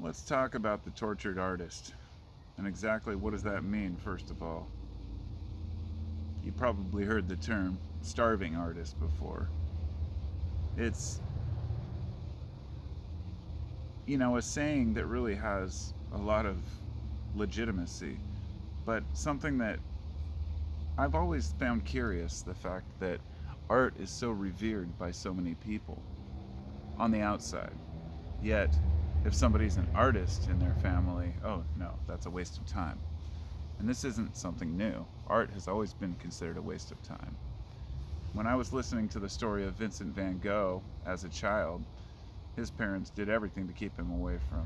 Let's talk about the tortured artist and exactly what does that mean, first of all. You probably heard the term starving artist before. It's, a saying that really has a lot of legitimacy, but something that I've always found curious, the fact that art is so revered by so many people on the outside. Yet, if somebody's an artist in their family, oh no, that's a waste of time. And this isn't something new. Art has always been considered a waste of time. When I was listening to the story of Vincent van Gogh as a child, his parents did everything to keep him away from,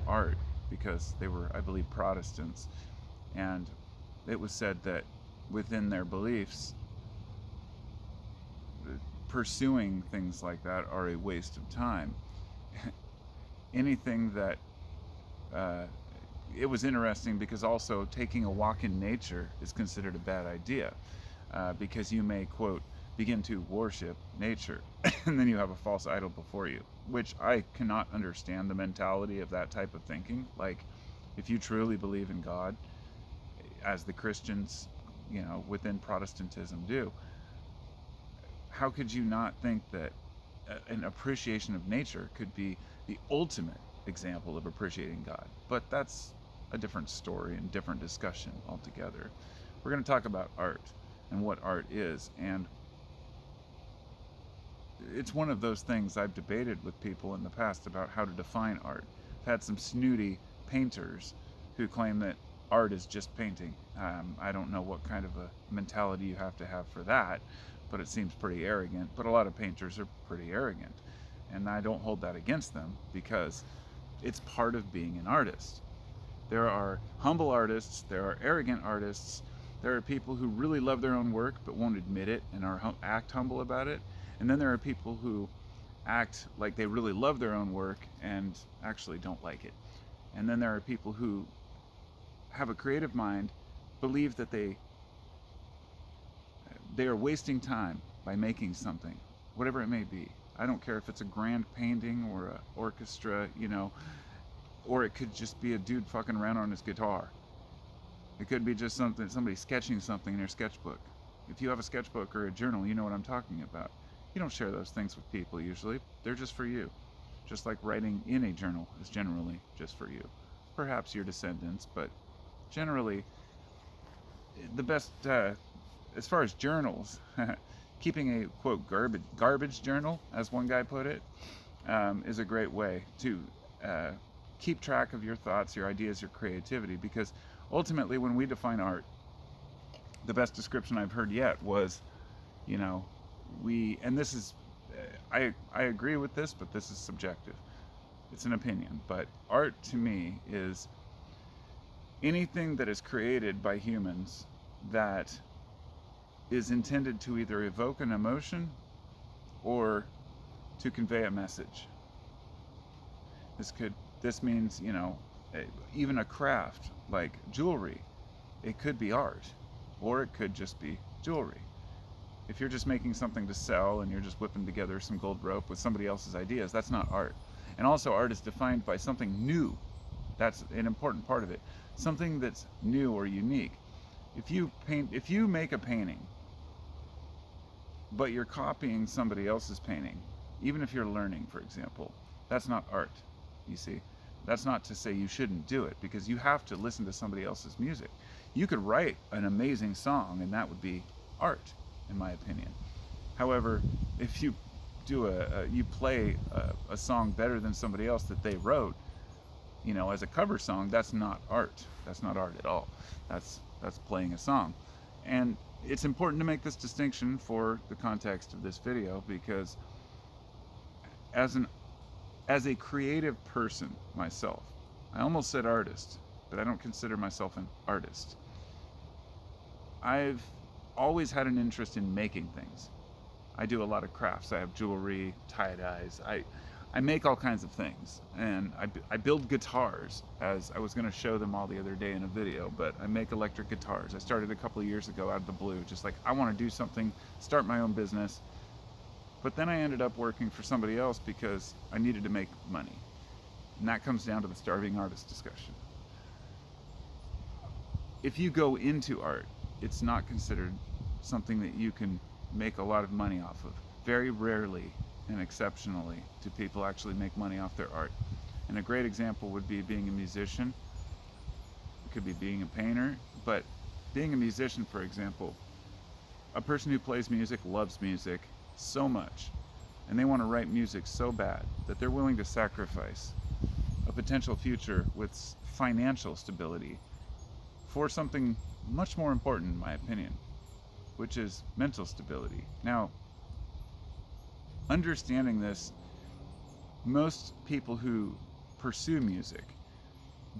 art because they were, I believe, Protestants. And it was said that within their beliefs, pursuing things like that are a waste of time. Anything that uh, it was interesting because also taking a walk in nature is considered a bad idea because you may, quote, begin to worship nature and then you have a false idol before you, which I cannot understand the mentality of that type of thinking. Like, if you truly believe in God, as the Christians, within Protestantism do, how could you not think that an appreciation of nature could be the ultimate example of appreciating God? But that's a different story and different discussion altogether. We're going to talk about art and what art is. And it's one of those things I've debated with people in the past about how to define art. I've had some snooty painters who claim that art is just painting. I don't know what kind of a mentality you have to have for that, but it seems pretty arrogant. But a lot of painters are pretty arrogant. And I don't hold that against them because it's part of being an artist. There are humble artists, there are arrogant artists, there are people who really love their own work but won't admit it and act humble about it. And then there are people who act like they really love their own work and actually don't like it. And then there are people who have a creative mind, believe that they are wasting time by making something, whatever it may be. I don't care if it's a grand painting or an orchestra, or it could just be a dude fucking around on his guitar. It could be just somebody sketching something in your sketchbook. If you have a sketchbook or a journal, you know what I'm talking about. You don't share those things with people usually. They're just for you. Just like writing in a journal is generally just for you. Perhaps your descendants, but generally the best, as far as journals, keeping a, quote, garbage journal, as one guy put it, is a great way to keep track of your thoughts, your ideas, your creativity, because ultimately when we define art, the best description I've heard yet was, and this is, I agree with this, but this is subjective. It's an opinion, but art to me is anything that is created by humans that is intended to either evoke an emotion or to convey a message. This means, even a craft like jewelry. It could be art, or it could just be jewelry. If you're just making something to sell and you're just whipping together some gold rope with somebody else's ideas, that's not art. And also, art is defined by something new. That's an important part of it. Something that's new or unique. If you make a painting, but you're copying somebody else's painting, even if you're learning, for example, that's not art, you see. That's not to say you shouldn't do it, because you have to listen to somebody else's music. You could write an amazing song, and that would be art, in my opinion. However, if you you play a song better than somebody else that they wrote, as a cover song, that's not art. That's not art at all. That's playing a song. And it's important to make this distinction for the context of this video, because as a creative person myself, I almost said artist, but I don't consider myself an artist. I've always had an interest in making things. I do a lot of crafts. I have jewelry, tie-dyes. I make all kinds of things, and I build guitars, as I was going to show them all the other day in a video, but I make electric guitars. I started a couple of years ago out of the blue, just like, I want to do something, start my own business. But then I ended up working for somebody else because I needed to make money. And that comes down to the starving artist discussion. If you go into art, it's not considered something that you can make a lot of money off of. Very rarely and exceptionally do people actually make money off their art. And a great example would be being a musician. It could be being a painter, but being a musician, for example, a person who plays music loves music so much, and they want to write music so bad that they're willing to sacrifice a potential future with financial stability for something much more important, in my opinion, which is mental stability. Now, understanding this, most people who pursue music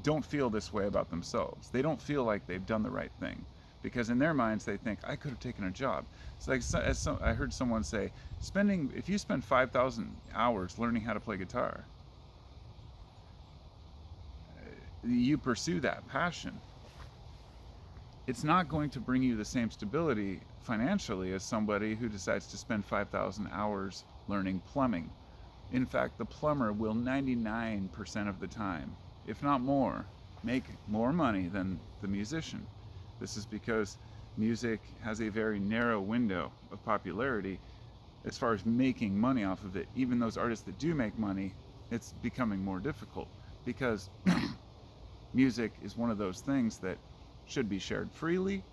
don't feel this way about themselves. They don't feel like they've done the right thing, because in their minds they think, I could have taken a job. It's like, I heard someone say, if you spend 5,000 hours learning how to play guitar, you pursue that passion, it's not going to bring you the same stability financially as somebody who decides to spend 5,000 hours learning plumbing. In fact, the plumber will 99% of the time, if not more, make more money than the musician. This is because music has a very narrow window of popularity as far as making money off of it. Even those artists that do make money, it's becoming more difficult, because music is one of those things that should be shared freely,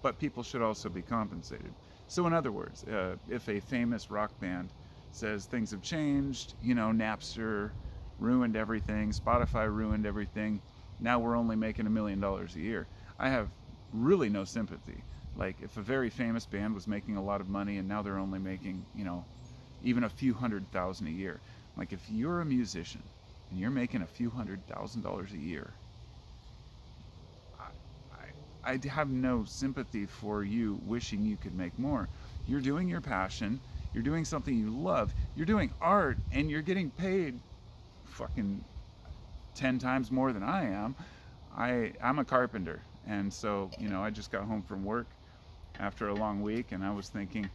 but people should also be compensated. So in other words, if a famous rock band says things have changed, Napster ruined everything, Spotify ruined everything, now we're only making $1 million a year, I have really no sympathy. Like, if a very famous band was making a lot of money and now they're only making, even a few $100,000 a year. Like, if you're a musician and you're making a few $100,000 a year, I have no sympathy for you wishing you could make more. You're doing your passion, you're doing something you love, you're doing art, and you're getting paid fucking 10 times more than I am. I'm a carpenter, and so, I just got home from work after a long week, and I was thinking,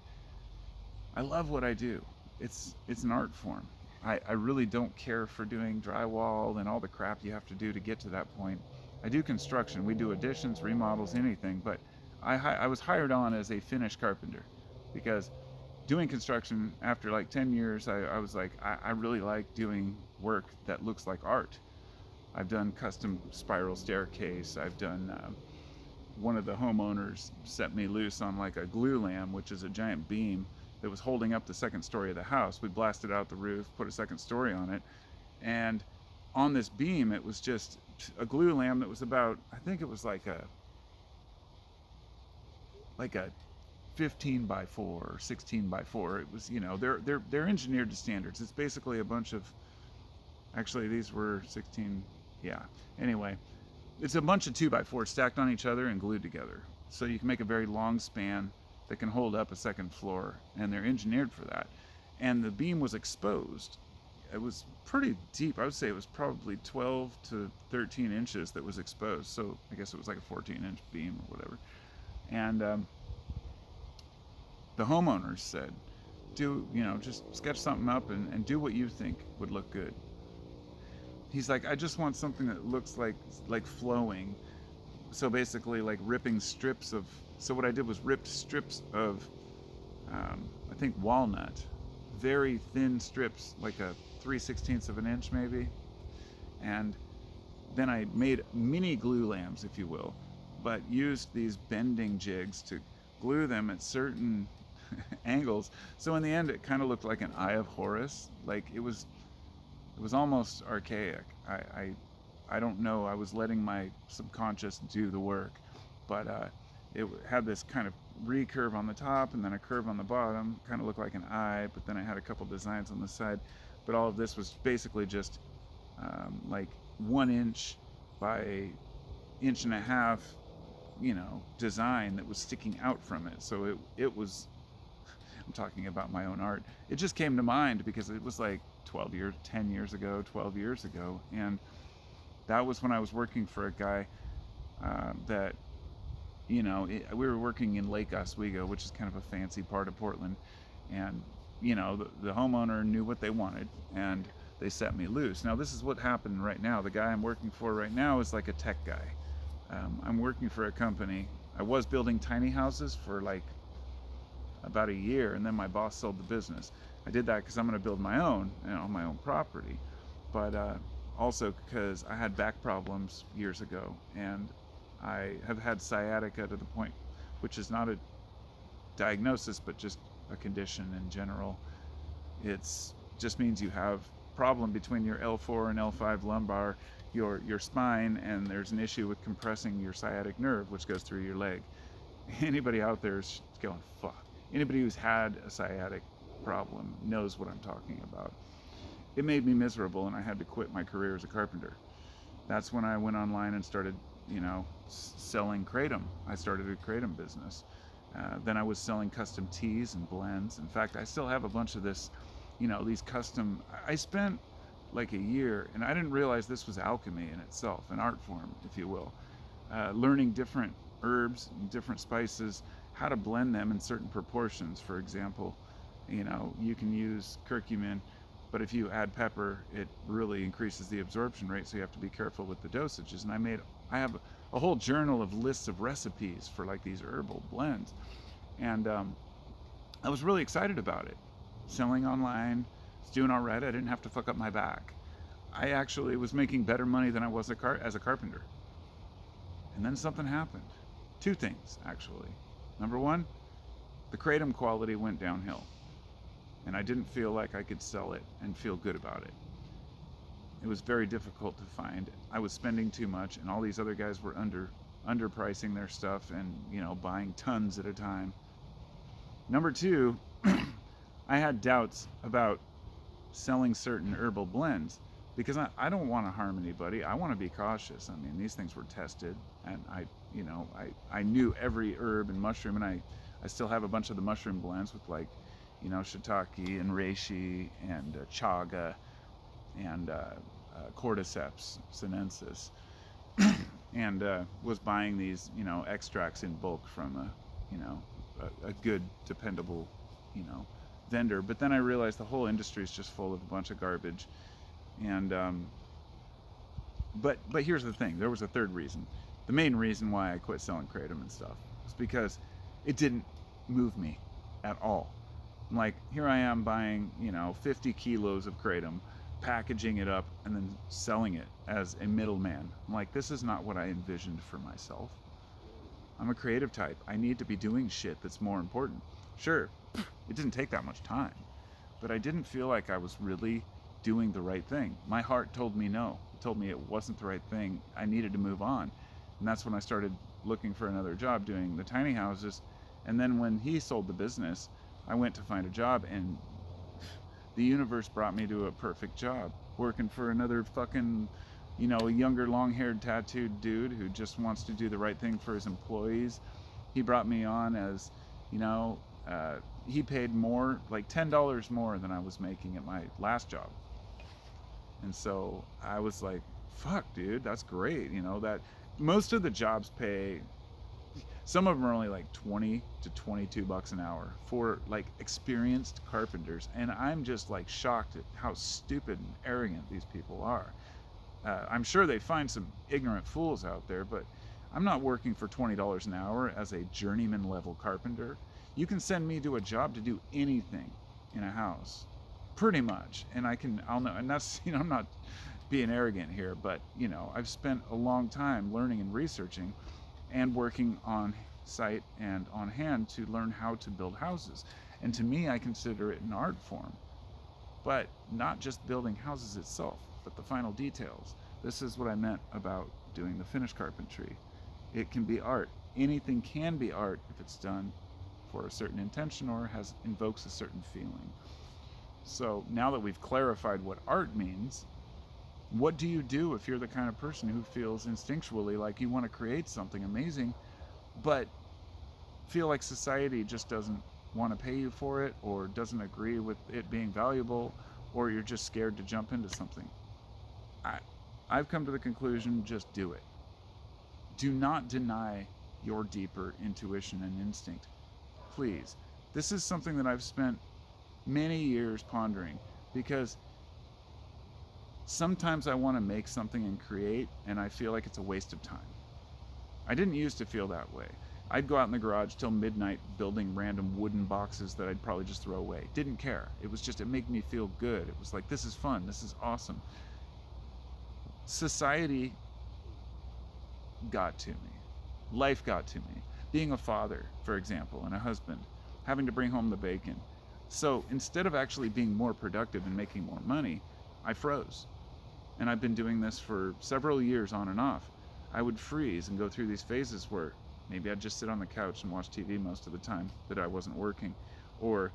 I love what I do. It's an art form. I really don't care for doing drywall and all the crap you have to do to get to that point. I do construction. We do additions, remodels, anything, but I was hired on as a finish carpenter, because doing construction after like 10 years, I was like, I really like doing work that looks like art. I've done custom spiral staircase. I've done, one of the homeowners set me loose on like a glue lamb, which is a giant beam that was holding up the second story of the house. We blasted out the roof, put a second story on it, and on this beam, it was just a glue lamb that was about, I think it was like a 15 by 4 or 16 by 4. It was, they're engineered to standards. It's basically a bunch of, actually these were 16, yeah. Anyway, it's a bunch of 2 by 4 stacked on each other and glued together. So you can make a very long span that can hold up a second floor, and they're engineered for that. And the beam was exposed. It was pretty deep. I would say it was probably 12 to 13 inches that was exposed. So I guess it was like a 14-inch beam or whatever. And the homeowners said, just sketch something up and do what you think would look good. He's like, I just want something that looks like flowing. So basically like ripping strips of, so what I did was ripped strips of, I think walnut, very thin strips, like a 3/16 of an inch maybe. And then I made mini glue lambs, if you will, but used these bending jigs to glue them at certain angles. So in the end, it kind of looked like an Eye of Horus. Like it was almost archaic. I don't know. I was letting my subconscious do the work, but it had this kind of recurve on the top and then a curve on the bottom, kind of looked like an eye, but then I had a couple designs on the side. But all of this was basically just like 1 inch by 1.5 inch, design that was sticking out from it. So it was, I'm talking about my own art. It just came to mind because it was like 12 years ago. And that was when I was working for a guy that, we were working in Lake Oswego, which is kind of a fancy part of Portland. And, the homeowner knew what they wanted. And they set me loose. Now, this is what happened right now. The guy I'm working for right now is like a tech guy. I'm working for a company. I was building tiny houses for like about a year, and then my boss sold the business. I did that because I'm going to build my own, on my own property, but also because I had back problems years ago, and I have had sciatica to the point, which is not a diagnosis, but just a condition in general. It's just means you have problem between your L4 and L5 lumbar, your spine, and there's an issue with compressing your sciatic nerve, which goes through your leg. Anybody out there is going, fuck. Anybody who's had a sciatic problem knows what I'm talking about. It made me miserable, and I had to quit my career as a carpenter. That's when I went online and started, selling kratom. I started a kratom business. Then I was selling custom teas and blends. In fact, I still have a bunch of this, these custom. I spent like a year, and I didn't realize this was alchemy in itself, an art form, if you will. Learning different herbs and different spices, how to blend them in certain proportions. For example, you can use curcumin, but if you add pepper, it really increases the absorption rate, so you have to be careful with the dosages. And I have a whole journal of lists of recipes for like these herbal blends, and I was really excited about it. Selling online, it's doing all right. I didn't have to fuck up my back. I actually was making better money than I was as a carpenter. And then something happened. Two things, actually. Number one, the kratom quality went downhill, and I didn't feel like I could sell it and feel good about it. It was very difficult to find. I was spending too much, and all these other guys were underpricing their stuff and buying tons at a time. Number two, I had doubts about selling certain herbal blends because I don't want to harm anybody. I want to be cautious. I mean, these things were tested, and I knew every herb and mushroom, and I still have a bunch of the mushroom blends with like shiitake and reishi and chaga and cordyceps sinensis, and was buying these extracts in bulk from a good dependable vendor. But then I realized the whole industry is just full of a bunch of garbage, and but here's the thing, there was a third reason. The main reason why I quit selling kratom and stuff was because it didn't move me at all. Like, here I am buying 50 kilos of kratom, packaging it up, and then selling it as a middleman. I'm like, this is not what I envisioned for myself. I'm a creative type. I need to be doing shit that's more important. Sure, it didn't take that much time, but I didn't feel like I was really doing the right thing. My heart told me no. It told me it wasn't the right thing. I needed to move on. And that's when I started looking for another job doing the tiny houses. And then when he sold the business, I went to find a job, and the universe brought me to a perfect job, working for another fucking, a younger, long-haired, tattooed dude who just wants to do the right thing for his employees. He brought me on as, he paid more, like $10 more than I was making at my last job. And so I was like, fuck, dude, that's great. That most of the jobs pay, some of them are only like 20 to 22 bucks an hour for like experienced carpenters. And I'm just like shocked at how stupid and arrogant these people are. I'm sure they find some ignorant fools out there, but I'm not working for $20 an hour as a journeyman level carpenter. You can send me to a job to do anything in a house, pretty much. And I'll know, and that's, I'm not being arrogant here, but I've spent a long time learning and researching and working on site and on hand to learn how to build houses. And to me, I consider it an art form, but not just building houses itself, but the final details. This is what I meant about doing the finish carpentry. It can be art. Anything can be art if it's done for a certain intention or invokes a certain feeling. So now that we've clarified what art means, what do you do if you're the kind of person who feels instinctually like you want to create something amazing, but feel like society just doesn't want to pay you for it, or doesn't agree with it being valuable, or you're just scared to jump into something? I've come to the conclusion, just do it. Do not deny your deeper intuition and instinct. Please. This is something that I've spent many years pondering, because Sometimes I want to make something and create, and I feel like it's a waste of time. I didn't used to feel that way. I'd go out in the garage till midnight building random wooden boxes that I'd probably just throw away. Didn't care. It was just, it made me feel good. It was like, this is fun. This is awesome. Society got to me. Life got to me. Being a father, for example, and a husband, having to bring home the bacon. So instead of actually being more productive and making more money, I froze. And I've been doing this for several years on and off. I would freeze and go through these phases where maybe I'd just sit on the couch and watch TV most of the time that I wasn't working, or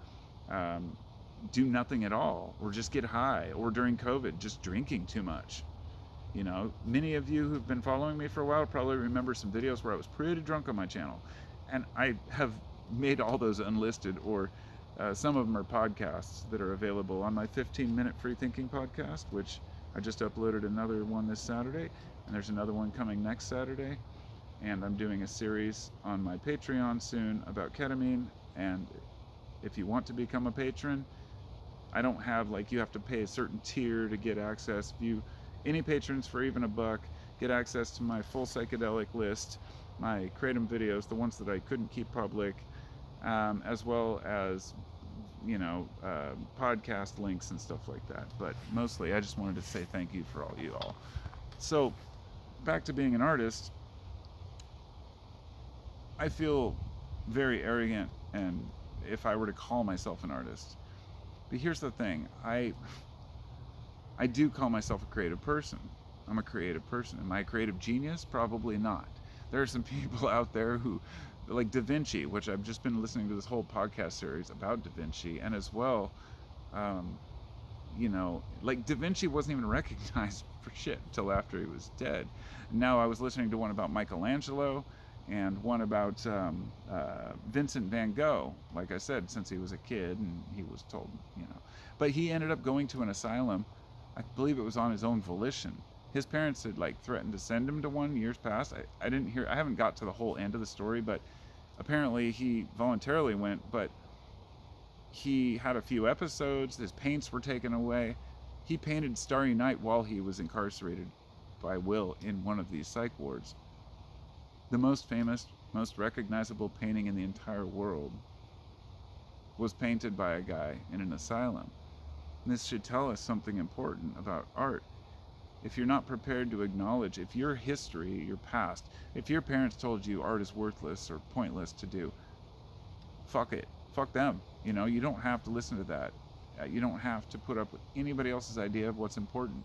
do nothing at all, or just get high, or during COVID, just drinking too much. You know, many of you who've been following me for a while probably remember some videos where I was pretty drunk on my channel. And I have made all those unlisted, or some of them are podcasts that are available on my 15-minute free thinking podcast, which I just uploaded another one this Saturday, and there's another one coming next Saturday. And I'm doing a series on my Patreon soon about ketamine. And if you want to become a patron, I don't have, like, you have to pay a certain tier to get access. If you, any patrons for even $1, get access to my full psychedelic list, my Kratom videos, the ones that I couldn't keep public, as well as, you know, podcast links and stuff like that. But mostly I just wanted to say thank you for all you all. So back to being an artist, I feel very arrogant, and if I were to call myself an artist. But here's the thing, I do call myself a creative person. I'm a creative person. Am I a creative genius? Probably not. There are some people out there who, like Da Vinci, which I've just been listening to this whole podcast series about Da Vinci, and as well, you know, like Da Vinci wasn't even recognized for shit until after he was dead. Now I was listening to one about Michelangelo, and one about Vincent van Gogh, like I said, since he was a kid and he was told, you know. But he ended up going to an asylum. I believe it was on his own volition. His parents had, like, threatened to send him to one years past. I didn't hear, I haven't got to the whole end of the story, but apparently he voluntarily went, but he had a few episodes, his paints were taken away. He painted Starry Night while he was incarcerated by will in one of these psych wards. The most famous, most recognizable painting in the entire world was painted by a guy in an asylum. And this should tell us something important about art. If you're not prepared to acknowledge, if your history, your past, if your parents told you art is worthless or pointless to do, fuck it. Fuck them. You know, you don't have to listen to that. You don't have to put up with anybody else's idea of what's important.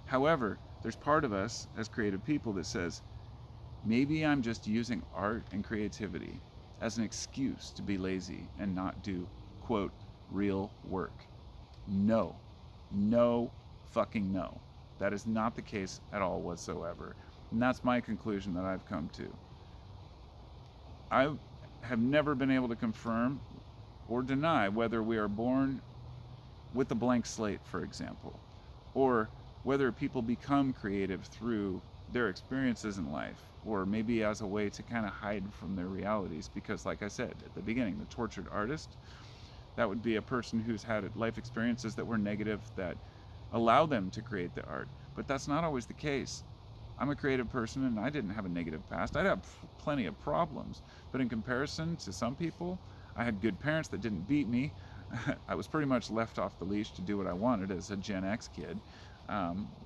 However, there's part of us as creative people that says, maybe I'm just using art and creativity as an excuse to be lazy and not do, quote, real work. No. No fucking no. That is not the case at all whatsoever. And that's my conclusion that I've come to. I have never been able to confirm or deny whether we are born with a blank slate, for example, or whether people become creative through their experiences in life, or maybe as a way to kind of hide from their realities. Because, like I said at the beginning, the tortured artist, that would be a person who's had life experiences that were negative that allow them to create the art. But that's not always the case. I'm a creative person and I didn't have a negative past. I'd have plenty of problems, but in comparison to some people, I had good parents that didn't beat me. I was pretty much left off the leash to do what I wanted as a Gen X kid.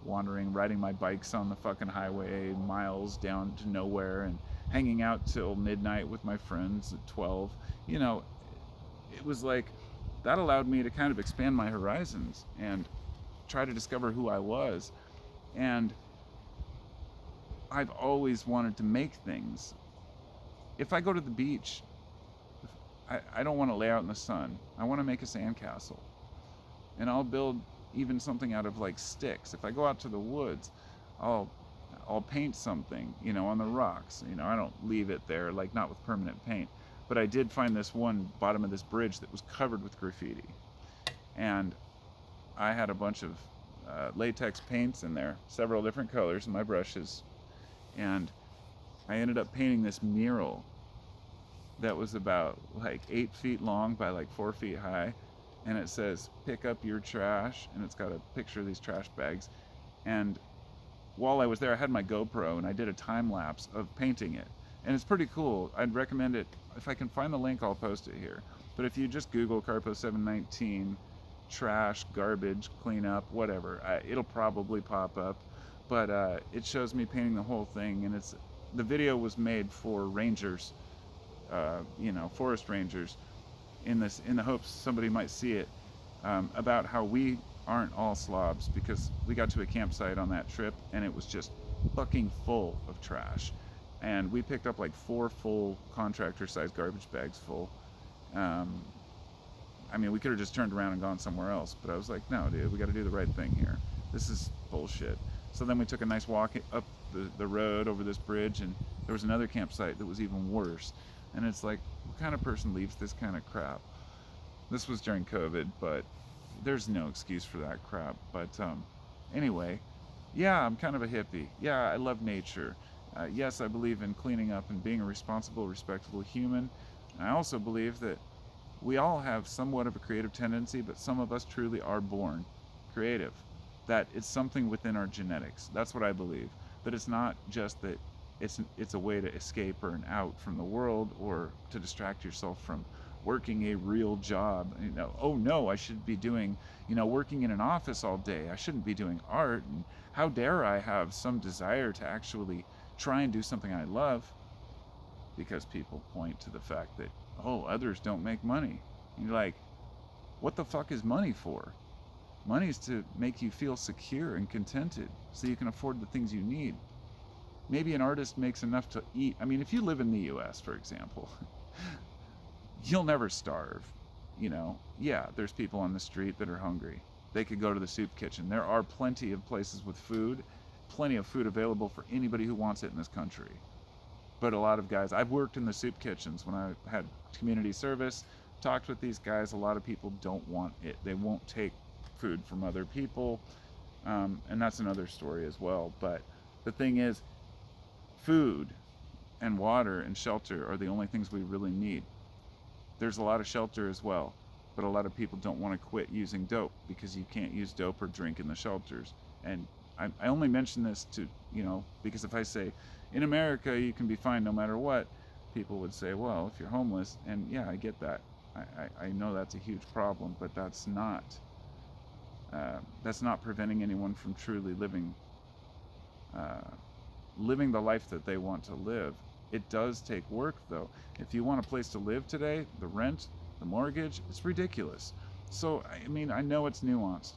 Wandering, riding my bikes on the fucking highway, miles down to nowhere, and hanging out till midnight with my friends at 12. You know, it was like, that allowed me to kind of expand my horizons and try to discover who I was. And I've always wanted to make things. If I go to the beach, I don't want to lay out in the sun. I want to make a sandcastle. And I'll build even something out of, like, sticks. If I go out to the woods, I'll paint something, you know, on the rocks. You know, I don't leave it there, like, not with permanent paint. But I did find this one bottom of this bridge that was covered with graffiti. And I had a bunch of latex paints in there, several different colors in my brushes. And I ended up painting this mural that was about, like, 8 feet long by, like, 4 feet high. And it says, pick up your trash. And it's got a picture of these trash bags. And while I was there, I had my GoPro and I did a time lapse of painting it. And it's pretty cool. I'd recommend it. If I can find the link, I'll post it here. But if you just Google Carpo 719 trash, garbage, cleanup, whatever, it'll probably pop up. But it shows me painting the whole thing, and the video was made for rangers, forest rangers, in the hopes somebody might see it, about how we aren't all slobs, because we got to a campsite on that trip and it was just fucking full of trash, and we picked up like 4 full contractor sized garbage bags full. um, I mean, we could have just turned around and gone somewhere else, but I was like, no dude, we got to do the right thing here. This is bullshit. So then we took a nice walk up the road over this bridge, and there was another campsite that was even worse. And it's like, what kind of person leaves this kind of crap? This was during COVID, but there's no excuse for that crap. But anyway, yeah, I'm kind of a hippie. Yeah, I love nature. Yes, I believe in cleaning up and being a responsible, respectable human. And I also believe that we all have somewhat of a creative tendency, but some of us truly are born creative. That it's something within our genetics. That's what I believe. That it's not just that it's a way to escape or an out from the world, or to distract yourself from working a real job. Oh no, I should be doing, working in an office all day. I shouldn't be doing art. And how dare I have some desire to actually try and do something I love, because people point to the fact that, oh, others don't make money. And you're like, what the fuck is money for? Money is to make you feel secure and contented so you can afford the things you need. Maybe an artist makes enough to eat. I mean, if you live in the US, for example, you'll never starve. Yeah, there's people on the street that are hungry. They could go to the soup kitchen. There are plenty of places with food, plenty of food available for anybody who wants it in this country. But a lot of guys, I've worked in the soup kitchens when I had community service, talked with these guys, a lot of people don't want it. They won't take food from other people, and that's another story as well. But the thing is, food and water and shelter are the only things we really need. There's a lot of shelter as well, but a lot of people don't want to quit using dope, because you can't use dope or drink in the shelters. And I only mention this to, because if I say, in America you can be fine no matter what, people would say, well, if you're homeless, and yeah, I get that. I know that's a huge problem, but that's not preventing anyone from truly living the life that they want to live. It does take work, though. If you want a place to live today, the rent, the mortgage, it's ridiculous. So, I mean, I know it's nuanced.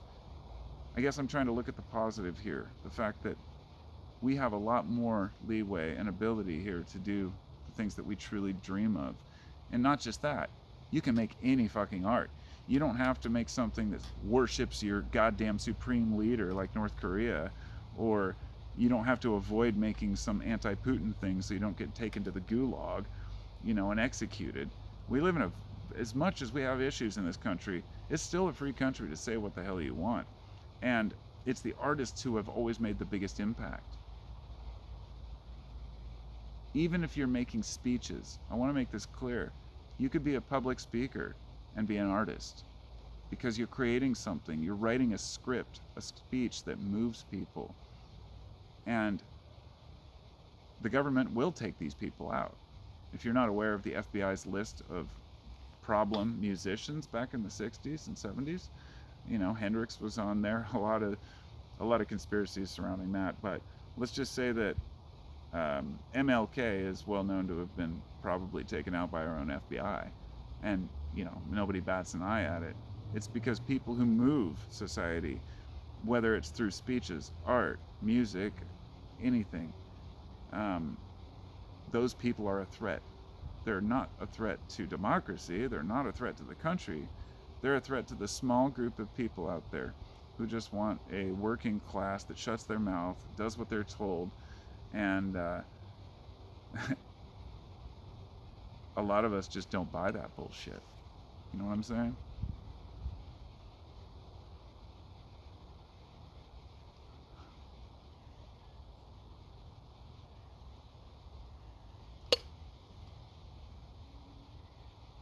I guess I'm trying to look at the positive here. The fact that we have a lot more leeway and ability here to do the things that we truly dream of. And not just that, you can make any fucking art. You don't have to make something that worships your goddamn supreme leader like North Korea, or you don't have to avoid making some anti-Putin thing so you don't get taken to the gulag, and executed. We live in as much as we have issues in this country, it's still a free country to say what the hell you want. And it's the artists who have always made the biggest impact. Even if you're making speeches, I want to make this clear. You could be a public speaker and be an artist, because you're creating something. You're writing a script, a speech that moves people. And the government will take these people out. If you're not aware of the FBI's list of problem musicians back in the 60s and 70s, Hendrix was on there. A lot of conspiracies surrounding that. But let's just say that MLK is well known to have been probably taken out by our own FBI, and nobody bats an eye at it. It's because people who move society, whether it's through speeches, art, music, anything, those people are a threat. They're not a threat to democracy. They're not a threat to the country. They're a threat to the small group of people out there who just want a working class that shuts their mouth, does what they're told, and a lot of us just don't buy that bullshit. You know what I'm saying?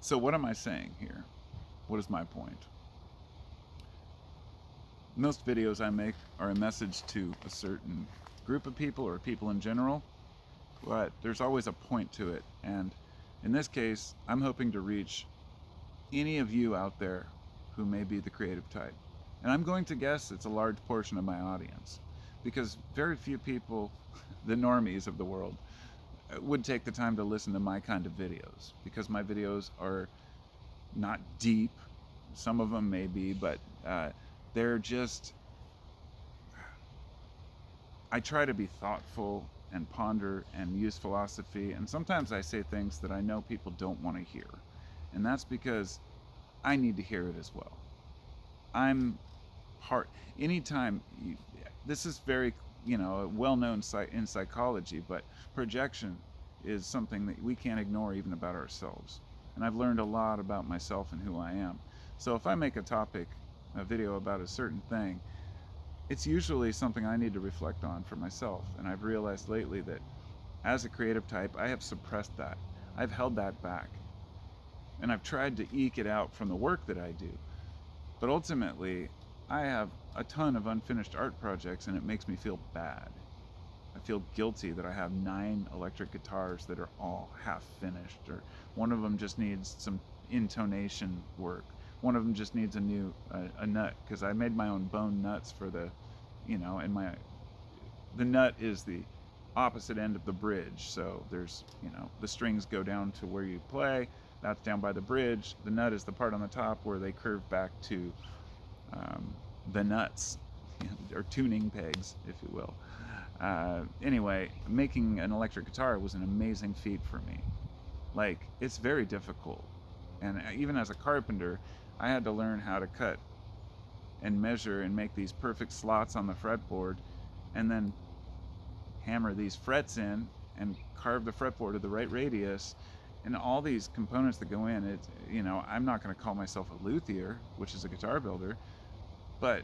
So what am I saying here? What is my point? Most videos I make are a message to a certain group of people or people in general, but there's always a point to it. And in this case, I'm hoping to reach any of you out there who may be the creative type. And I'm going to guess it's a large portion of my audience, because very few people, the normies of the world, would take the time to listen to my kind of videos, because my videos are not deep. Some of them may be, but they're just, I try to be thoughtful and ponder and use philosophy, and sometimes I say things that I know people don't want to hear, and that's because I need to hear it as well. I'm part, anytime you, this is very, well known in psychology, but projection is something that we can't ignore even about ourselves. And I've learned a lot about myself and who I am. So if I make a video about a certain thing, it's usually something I need to reflect on for myself. And I've realized lately that as a creative type, I have suppressed that. I've held that back. And I've tried to eke it out from the work that I do. But ultimately, I have a ton of unfinished art projects, and it makes me feel bad. I feel guilty that I have 9 electric guitars that are all half finished, or one of them just needs some intonation work. One of them just needs a nut, because I made my own bone nuts for the, and the nut is the opposite end of the bridge. So there's, the strings go down to where you play. That's down by the bridge. The nut is the part on the top where they curve back to the nuts, or tuning pegs, if you will. Anyway, making an electric guitar was an amazing feat for me. Like, it's very difficult. And even as a carpenter, I had to learn how to cut and measure and make these perfect slots on the fretboard, and then hammer these frets in and carve the fretboard to the right radius, and all these components that go in. It's, I'm not going to call myself a luthier, which is a guitar builder, but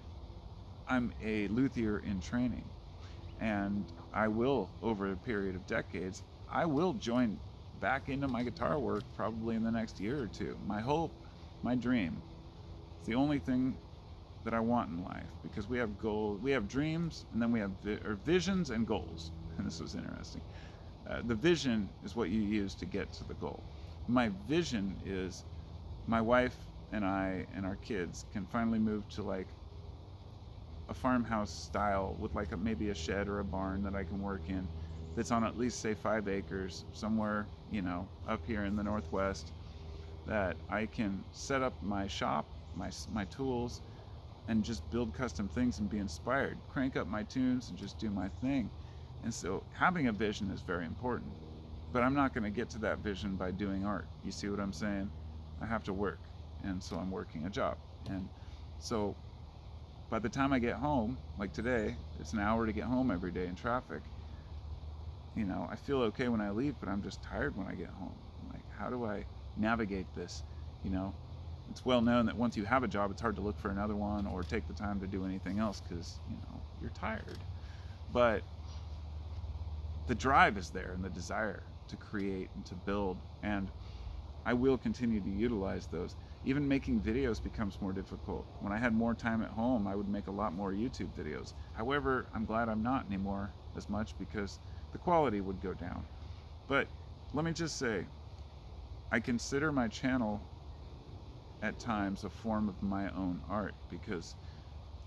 I'm a luthier in training. And I will, over a period of decades, I will join back into my guitar work probably in the next year or two. My hope, my dream, it's the only thing that I want in life, because we have goals, we have dreams, and then we have visions and goals. And this was interesting. The vision is what you use to get to the goal. My vision is my wife and I and our kids can finally move to like a farmhouse style with like maybe a shed or a barn that I can work in, that's on at least, say, 5 acres somewhere, up here in the Northwest, that I can set up my shop, my tools, and just build custom things and be inspired, crank up my tunes and just do my thing. And so having a vision is very important, but I'm not going to get to that vision by doing art. You see what I'm saying? I have to work, and so I'm working a job. And so by the time I get home, like today, it's an hour to get home every day in traffic. I feel okay when I leave, but I'm just tired when I get home. I'm like, how do I navigate this? It's well known that once you have a job, it's hard to look for another one or take the time to do anything else, because, you're tired. But the drive is there, and the desire to create and to build, and I will continue to utilize those. Even making videos becomes more difficult. When I had more time at home, I would make a lot more YouTube videos. However, I'm glad I'm not anymore as much, because the quality would go down. But let me just say, I consider my channel at times a form of my own art, because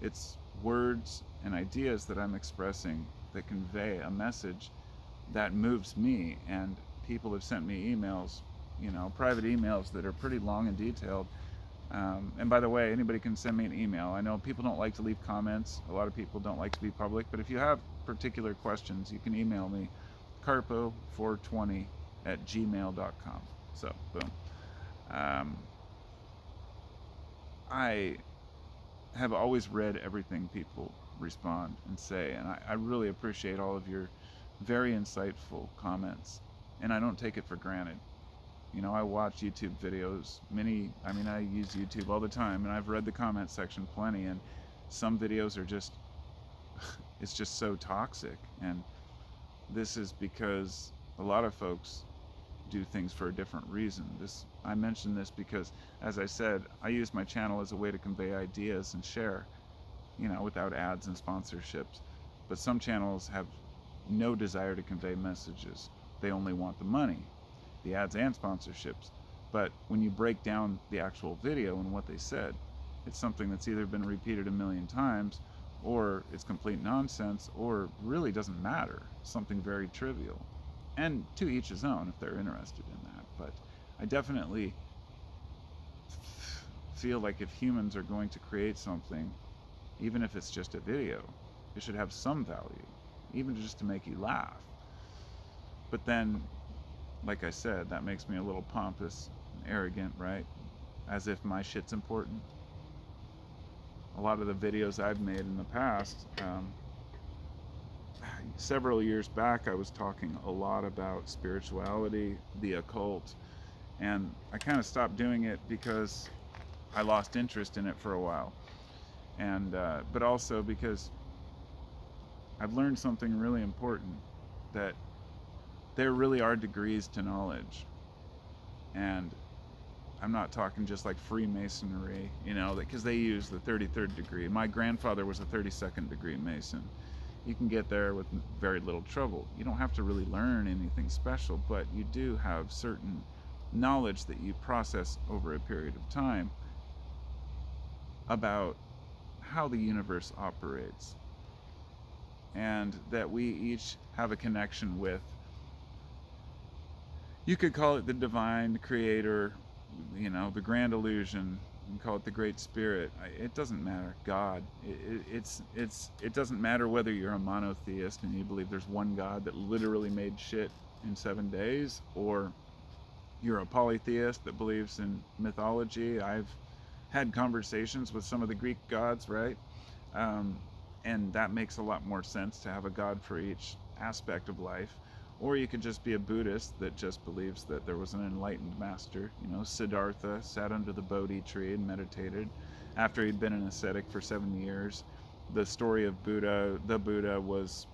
it's words and ideas that I'm expressing that convey a message that moves me. And people have sent me emails, private emails that are pretty long and detailed. And by the way, anybody can send me an email. I know people don't like to leave comments. A lot of people don't like to be public, but if you have particular questions, you can email me, carpo420@gmail.com. So, boom. I have always read everything people respond and say, and I really appreciate all of your very insightful comments, and I don't take it for granted. I watch YouTube videos, I use YouTube all the time, and I've read the comment section plenty, and some videos are just, it's just so toxic. And this is because a lot of folks do things for a different reason. I mention this because, as I said, I use my channel as a way to convey ideas and share. without ads and sponsorships. But some channels have no desire to convey messages. They only want the money, the ads and sponsorships. But when you break down the actual video and what they said, it's something that's either been repeated a million times, or it's complete nonsense, or really doesn't matter, something very trivial. And to each his own if they're interested in that. But I definitely feel like if humans are going to create something, even if it's just a video, it should have some value, even just to make you laugh. But then, like I said, that makes me a little pompous and arrogant, right? As if my shit's important. A lot of the videos I've made in the past, several years back, I was talking a lot about spirituality, the occult, and I kind of stopped doing it because I lost interest in it for a while. And but also because I've learned something really important, that there really are degrees to knowledge. And I'm not talking just like Freemasonry, because they use the 33rd degree. My grandfather was a 32nd degree Mason. You can get there with very little trouble. You don't have to really learn anything special, but you do have certain knowledge that you process over a period of time about how the universe operates, and that we each have a connection with, you could call it the divine creator, the grand illusion, you can call it the great spirit. It doesn't matter. God. It doesn't matter whether you're a monotheist and you believe there's one God that literally made shit in 7 days, or you're a polytheist that believes in mythology. I've had conversations with some of the Greek gods, right? And that makes a lot more sense to have a god for each aspect of life. Or you could just be a Buddhist that just believes that there was an enlightened master. Siddhartha sat under the Bodhi tree and meditated after he'd been an ascetic for 7 years. The story of Buddha, the Buddha was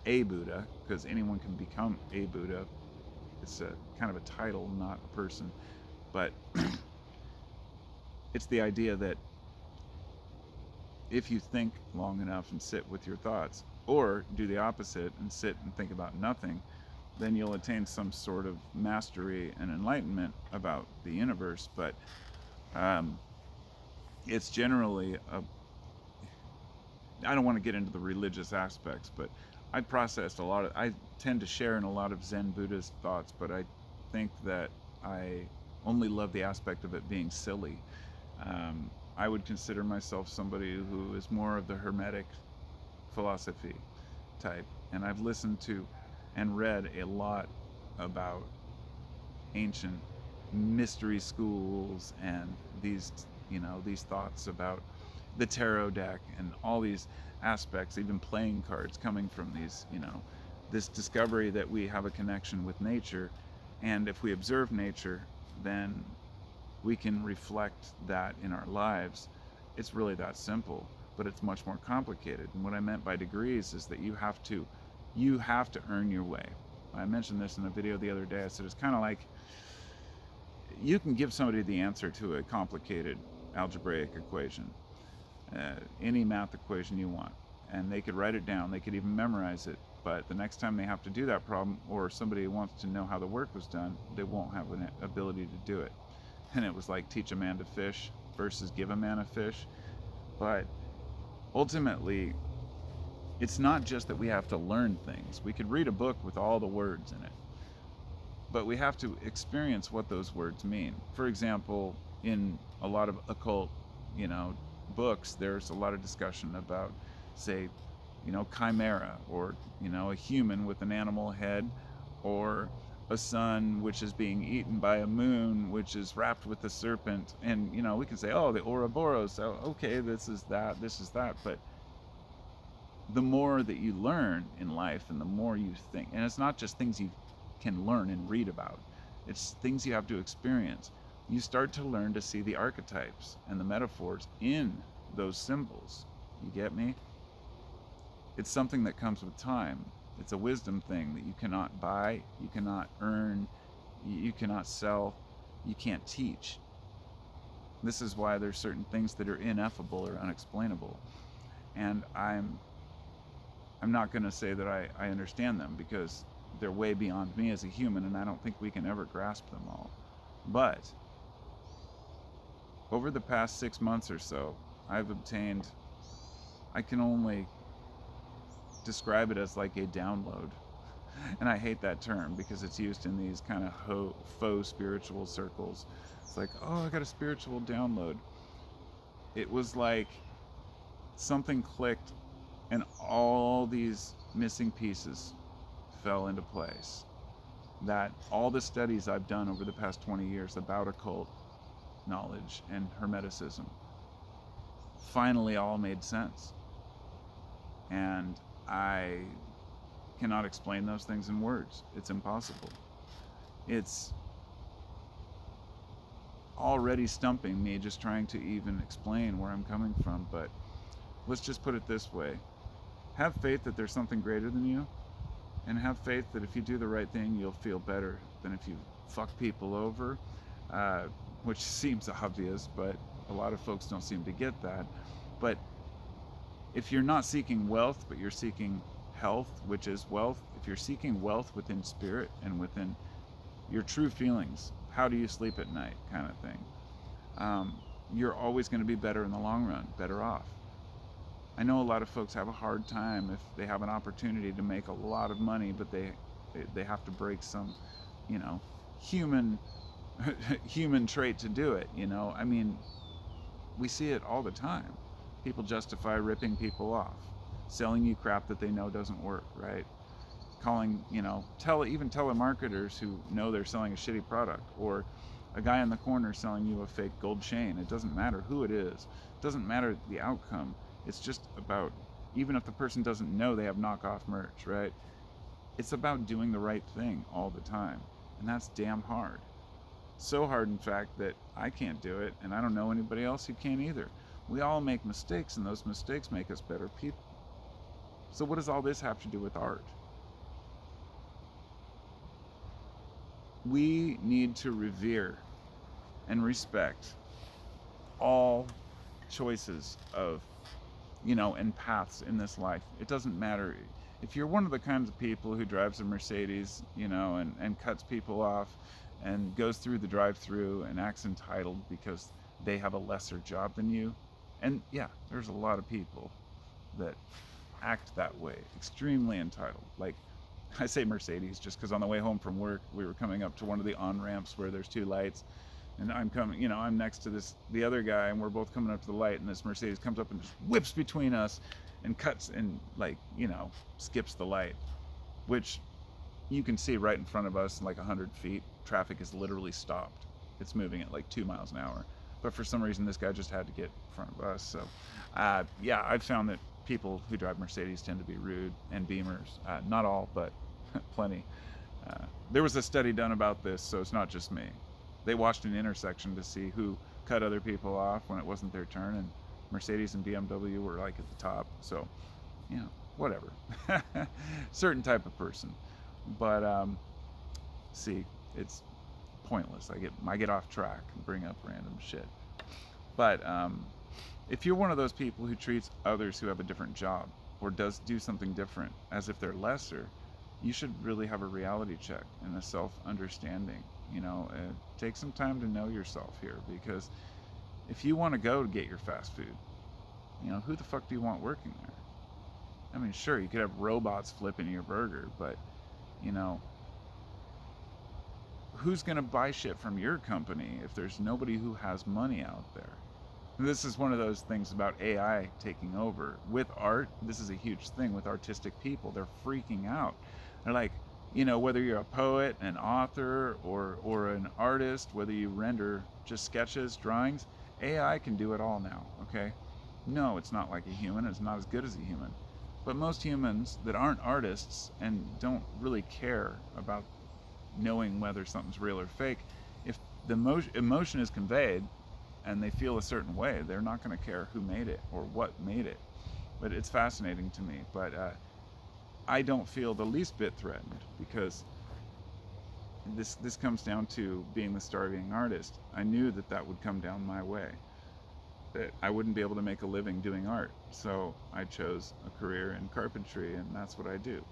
a Buddha, because anyone can become a Buddha. It's a kind of a title, not a person. But it's the idea that if you think long enough and sit with your thoughts, or do the opposite and sit and think about nothing, then you'll attain some sort of mastery and enlightenment about the universe. But it's generally I don't want to get into the religious aspects, but I tend to share in a lot of Zen Buddhist thoughts, but I think that I only love the aspect of it being silly. I would consider myself somebody who is more of the Hermetic philosophy type, and I've listened to and read a lot about ancient mystery schools and these thoughts about the tarot deck and all these aspects, even playing cards, coming from these, this discovery that we have a connection with nature, and if we observe nature, then we can reflect that in our lives. It's really that simple, but it's much more complicated. And what I meant by degrees is that you have to earn your way. I mentioned this in a video the other day. I said it's kind of like you can give somebody the answer to a complicated algebraic equation, any math equation you want, and they could write it down, they could even memorize it, but the next time they have to do that problem, or somebody wants to know how the work was done, they won't have an ability to do it. And it was like teach a man to fish versus give a man a fish. But ultimately, it's not just that we have to learn things. We could read a book with all the words in it, but we have to experience what those words mean. For example, in a lot of occult, books, there's a lot of discussion about, say, chimera, or, a human with an animal head, or a sun which is being eaten by a moon which is wrapped with a serpent. And, we can say, oh, the Ouroboros, oh, okay, this is that, but the more that you learn in life and the more you think, and it's not just things you can learn and read about, it's things you have to experience, you start to learn to see the archetypes and the metaphors in those symbols. You get me? It's something that comes with time. It's a wisdom thing that you cannot buy, you cannot earn, you cannot sell, you can't teach. This is why there's certain things that are ineffable or unexplainable. And I'm not going to say that I understand them, because they're way beyond me as a human, and I don't think we can ever grasp them all. But over the past 6 months or so, I've obtained, I can only describe it as like a download. And I hate that term because it's used in these kind of faux spiritual circles. It's like, oh, I got a spiritual download. It was like something clicked and all these missing pieces fell into place. That all the studies I've done over the past 20 years about occult knowledge and Hermeticism finally all made sense. And I cannot explain those things in words. It's impossible. It's already stumping me just trying to even explain where I'm coming from. But let's just put it this way. Have faith that there's something greater than you, and have faith that if you do the right thing, you'll feel better than if you fuck people over, which seems obvious, but a lot of folks don't seem to get that. But if you're not seeking wealth, but you're seeking health, which is wealth, if you're seeking wealth within spirit and within your true feelings, how do you sleep at night kind of thing, you're always going to be better in the long run, better off. I know a lot of folks have a hard time if they have an opportunity to make a lot of money, but they have to break some, human human trait to do it. I mean, we see it all the time. People justify ripping people off, selling you crap that they know doesn't work, right? Calling, even telemarketers who know they're selling a shitty product, or a guy in the corner selling you a fake gold chain. It doesn't matter who it is. It doesn't matter the outcome. It's just about, even if the person doesn't know they have knockoff merch, right? It's about doing the right thing all the time. And that's damn hard. So hard, in fact, that I can't do it, and I don't know anybody else who can either. We all make mistakes, and those mistakes make us better people. So what does all this have to do with art? We need to revere and respect all choices of, and paths in this life. It doesn't matter if you're one of the kinds of people who drives a Mercedes, and cuts people off and goes through the drive-through and acts entitled because they have a lesser job than you. And yeah, there's a lot of people that act that way, extremely entitled. Like, I say Mercedes just because on the way home from work, we were coming up to one of the on-ramps where there's two lights, and I'm coming, I'm next to the other guy, and we're both coming up to the light, and this Mercedes comes up and just whips between us and cuts and, skips the light, which you can see right in front of us, like 100 feet. Traffic is literally stopped. It's moving at like 2 miles an hour. But for some reason, this guy just had to get in front of us. So, yeah, I've found that people who drive Mercedes tend to be rude, and Beamers. Not all, but plenty. There was a study done about this, so it's not just me. They watched an intersection to see who cut other people off when it wasn't their turn, and Mercedes and BMW were like at the top. So, whatever. Certain type of person. But see, it's pointless. I get off track and bring up random shit. But if you're one of those people who treats others who have a different job or does do something different as if they're lesser, you should really have a reality check and a self-understanding. Take some time to know yourself here, because if you want to go to get your fast food, who the fuck do you want working there? I mean, sure, you could have robots flipping your burger, but who's going to buy shit from your company if there's nobody who has money out there? This is one of those things about AI taking over. With art, this is a huge thing with artistic people. They're freaking out. They're like, whether you're a poet, an author, or an artist, whether you render just sketches, drawings, AI can do it all now, okay? No, it's not like a human. It's not as good as a human. But most humans that aren't artists and don't really care about knowing whether something's real or fake, if the emotion is conveyed and they feel a certain way, they're not going to care who made it or what made it. But it's fascinating to me. But I don't feel the least bit threatened, because this comes down to being the starving artist. I knew that would come down my way. that I wouldn't be able to make a living doing art. So I chose a career in carpentry, and that's what I do.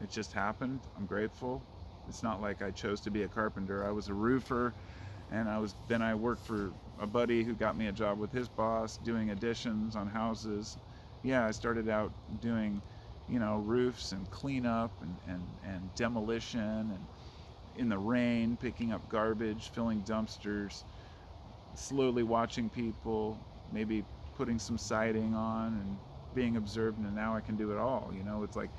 It just happened. I'm grateful. It's not like I chose to be a carpenter. I was a roofer, and then I worked for a buddy who got me a job with his boss doing additions on houses. Yeah, I started out doing, roofs and cleanup and demolition, and in the rain, picking up garbage, filling dumpsters, slowly watching people, maybe putting some siding on and being observant, and now I can do it all. It's like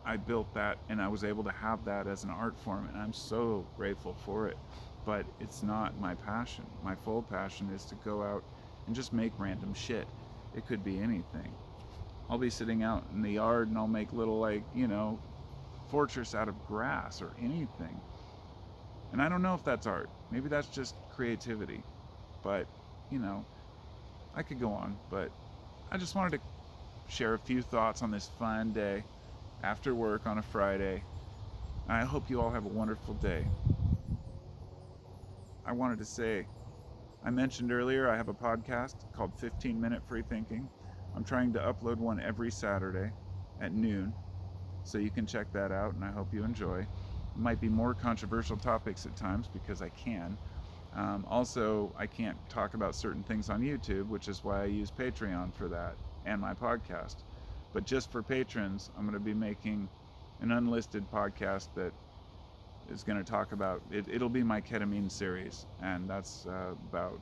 I built that and I was able to have that as an art form, and I'm so grateful for it. But it's not my passion. My full passion is to go out and just make random shit. It could be anything. I'll be sitting out in the yard and I'll make little, fortress out of grass or anything. And I don't know if that's art. Maybe that's just creativity. But, I could go on. But I just wanted to share a few thoughts on this fine day after work on a Friday. I hope you all have a wonderful day. I wanted to say, I mentioned earlier I have a podcast called 15 Minute Free Thinking. I'm trying to upload one every Saturday at noon, so you can check that out, and I hope you enjoy. It might be more controversial topics at times because I can. Also, I can't talk about certain things on YouTube, which is why I use Patreon for that and my podcast. But just for patrons, I'm going to be making an unlisted podcast that is going to talk about it. It'll be my ketamine series, and that's about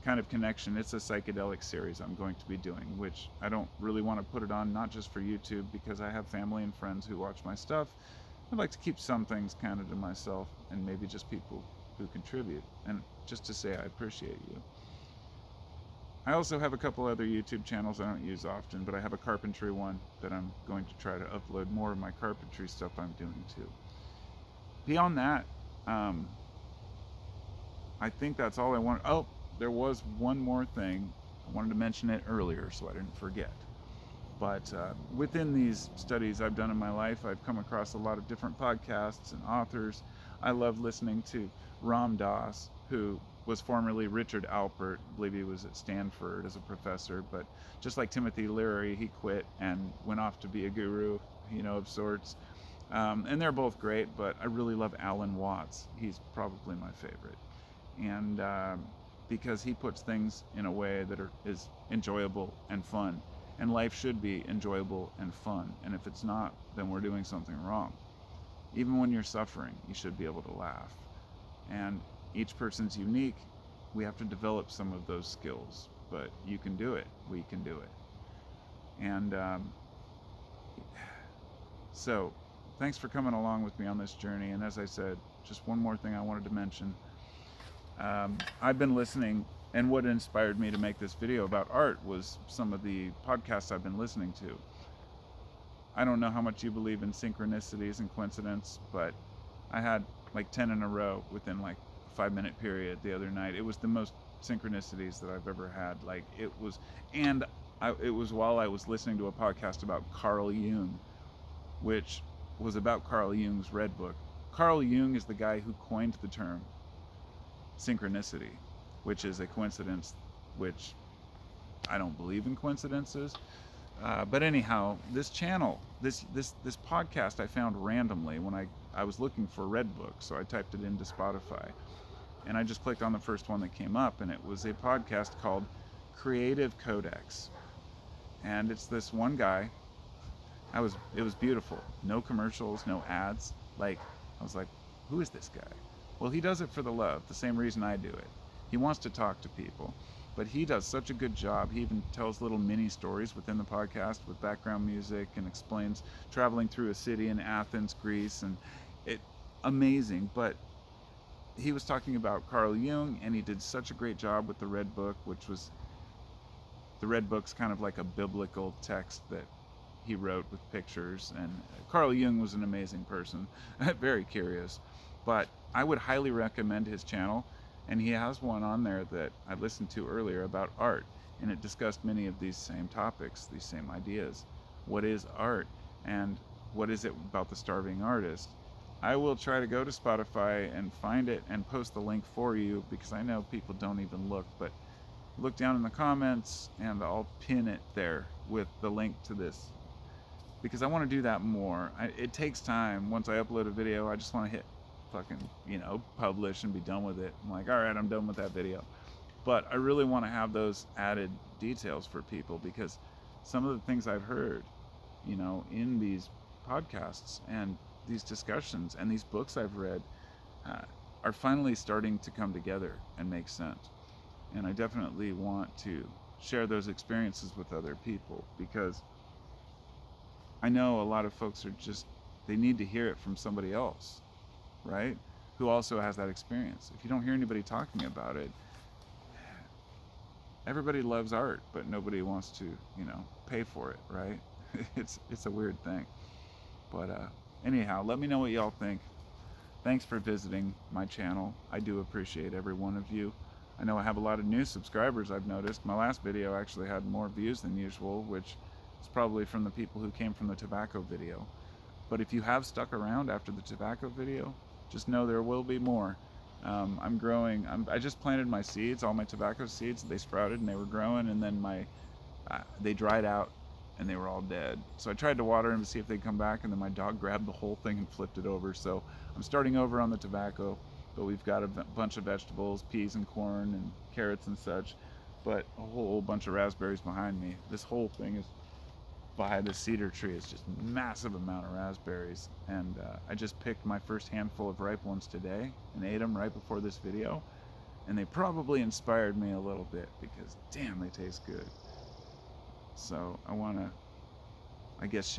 kind of connection. It's a psychedelic series I'm going to be doing, which I don't really want to put it on, not just for YouTube, because I have family and friends who watch my stuff. I'd like to keep some things kind of to myself, and maybe just people who contribute, and just to say I appreciate you. I also have a couple other YouTube channels I don't use often, but I have a carpentry one that I'm going to try to upload more of my carpentry stuff I'm doing too. Beyond that, I think that's all I want. Oh, there was one more thing. I wanted to mention it earlier so I didn't forget. But within these studies I've done in my life, I've come across a lot of different podcasts and authors. I love listening to Ram Dass, who was formerly Richard Alpert. I believe he was at Stanford as a professor, but just like Timothy Leary, he quit and went off to be a guru, of sorts. And they're both great, but I really love Alan Watts. He's probably my favorite. And because he puts things in a way that is enjoyable and fun. And life should be enjoyable and fun. And if it's not, then we're doing something wrong. Even when you're suffering, you should be able to laugh. And each person's unique. We have to develop some of those skills. But you can do it. We can do it. And so, thanks for coming along with me on this journey. And as I said, just one more thing I wanted to mention. I've been listening, and what inspired me to make this video about art was some of the podcasts I've been listening to. I don't know how much you believe in synchronicities and coincidence, but I had like 10 in a row within like a 5-minute period the other night. It was the most synchronicities that I've ever had. It was while I was listening to a podcast about Carl Jung, which was about Carl Jung's Red Book. Carl Jung is the guy who coined the term synchronicity, which is a coincidence, which I don't believe in coincidences. But anyhow, this channel, this podcast I found randomly when I was looking for Red Book, so I typed it into Spotify, and I just clicked on the first one that came up, and it was a podcast called Creative Codex. And it's this one guy. It was beautiful. No commercials, no ads. I was like, who is this guy? Well, he does it for the love, the same reason I do it. He wants to talk to people, but he does such a good job. He even tells little mini stories within the podcast with background music and explains traveling through a city in Athens, Greece, and amazing. But he was talking about Carl Jung, and he did such a great job with the Red Book, which was, the Red Book's kind of like a biblical text that he wrote with pictures. And Carl Jung was an amazing person, very curious. But I would highly recommend his channel, and he has one on there that I listened to earlier about art, and it discussed many of these same topics, these same ideas. What is art, and what is it about the starving artist? I will try to go to Spotify and find it and post the link for you, because I know people don't even look, but look down in the comments and I'll pin it there with the link to this, because I want to do that more. It takes time. Once I upload a video, I just want to hit fucking, publish and be done with it. I'm like, all right, I'm done with that video. But I really want to have those added details for people, because some of the things I've heard, in these podcasts and these discussions and these books I've read are finally starting to come together and make sense. And I definitely want to share those experiences with other people, because I know a lot of folks they need to hear it from somebody else, right? Who also has that experience. If you don't hear anybody talking about it, everybody loves art, but nobody wants to, pay for it, right? It's a weird thing. But anyhow, let me know what y'all think. Thanks for visiting my channel. I do appreciate every one of you. I know I have a lot of new subscribers, I've noticed. My last video actually had more views than usual, which is probably from the people who came from the tobacco video. But if you have stuck around after the tobacco video, just know there will be more. I'm growing. I just planted my seeds, all my tobacco seeds. They sprouted and they were growing, and then they dried out and they were all dead. So I tried to water them to see if they'd come back, and then my dog grabbed the whole thing and flipped it over. So I'm starting over on the tobacco, but we've got a bunch of vegetables, peas and corn and carrots and such, but a whole bunch of raspberries behind me. This whole thing is behind the cedar tree. It's just massive amount of raspberries, and I just picked my first handful of ripe ones today and ate them right before this video, and they probably inspired me a little bit, because damn, they taste good. So I want to, I guess, share